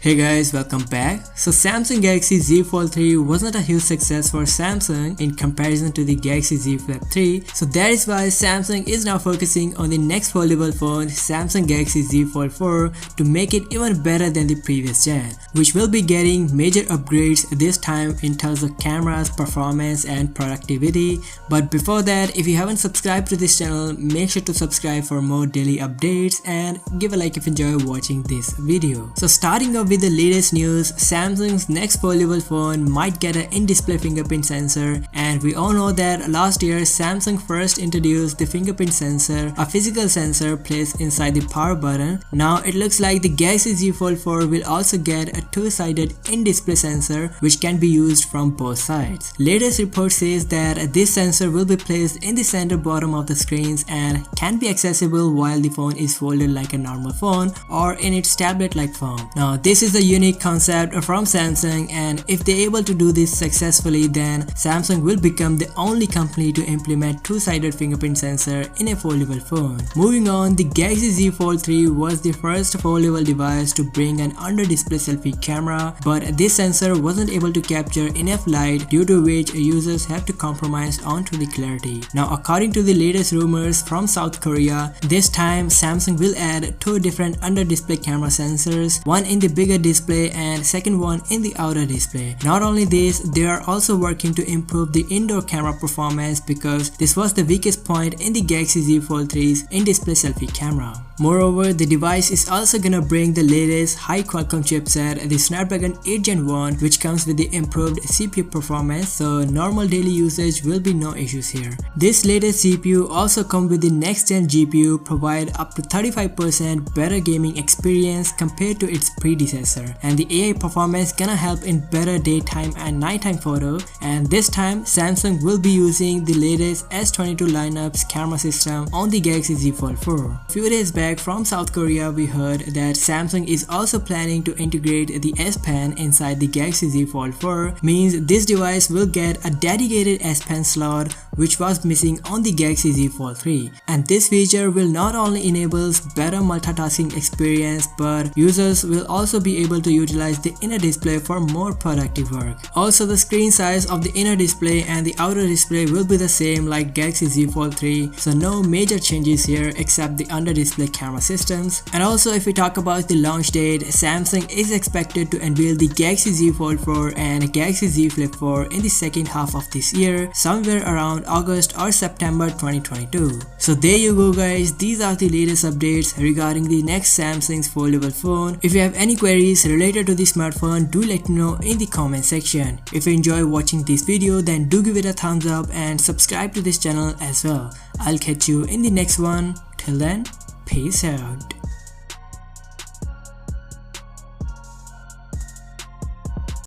Hey guys, welcome back. So Samsung Galaxy Z Fold 3 wasn't a huge success for Samsung in comparison to the Galaxy Z Flip 3. So that is why Samsung is now focusing on the next foldable phone, Samsung Galaxy Z Fold 4, to make it even better than the previous gen, which will be getting major upgrades this time in terms of cameras, performance and productivity. But before that, if you haven't subscribed to this channel, make sure to subscribe for more daily updates and give a like if you enjoy watching this video. So starting off with the latest news, Samsung's next foldable phone might get an in-display fingerprint sensor, and we all know that last year Samsung first introduced the fingerprint sensor, a physical sensor placed inside the power button. Now it looks like the Galaxy Z Fold 4 will also get a two-sided in-display sensor which can be used from both sides. Latest report says that this sensor will be placed in the center bottom of the screens and can be accessible while the phone is folded like a normal phone or in its tablet-like form. Now this is a unique concept from Samsung, and if they're able to do this successfully, then Samsung will become the only company to implement two-sided fingerprint sensor in a foldable phone. Moving on, the Galaxy Z Fold 3 was the first foldable device to bring an under-display selfie camera, but this sensor wasn't able to capture enough light, due to which users have to compromise onto the clarity. Now according to the latest rumors from South Korea, this time Samsung will add two different under-display camera sensors, one in the bigger display and second one in the outer display. Not only this, they are also working to improve the indoor camera performance because this was the weakest point in the Galaxy Z Fold 3's in-display selfie camera. Moreover, the device is also gonna bring the latest high Qualcomm chipset, the Snapdragon 8 Gen 1, which comes with the improved CPU performance, so normal daily usage will be no issues here. This latest CPU also comes with the next gen GPU, provide up to 35% better gaming experience compared to its predecessor, and the AI performance gonna help in better daytime and nighttime photo. And this time Samsung will be using the latest S22 lineup's camera system on the Galaxy Z Fold 4. A few days back from South Korea, we heard that Samsung is also planning to integrate the SPen inside the Galaxy Z Fold 4, means this device will get a dedicated SPen slot which was missing on the Galaxy Z Fold 3, and this feature will not only enable better multitasking experience, but users will also be able to utilize the inner display for more productive work. Also, the screen size of the inner display and the outer display will be the same like Galaxy Z Fold 3, so no major changes here except the under display camera systems. And also, if we talk about the launch date, Samsung is expected to unveil the Galaxy Z Fold 4 and Galaxy Z Flip 4 in the second half of this year, somewhere around August or September 2022. So there you go guys, these are the latest updates regarding the next Samsung's foldable phone. If you have any queries related to the smartphone, do let me know in the comment section. If you enjoy watching this video, then do give it a thumbs up and subscribe to this channel as well. I'll catch you in the next one. Till then, peace out.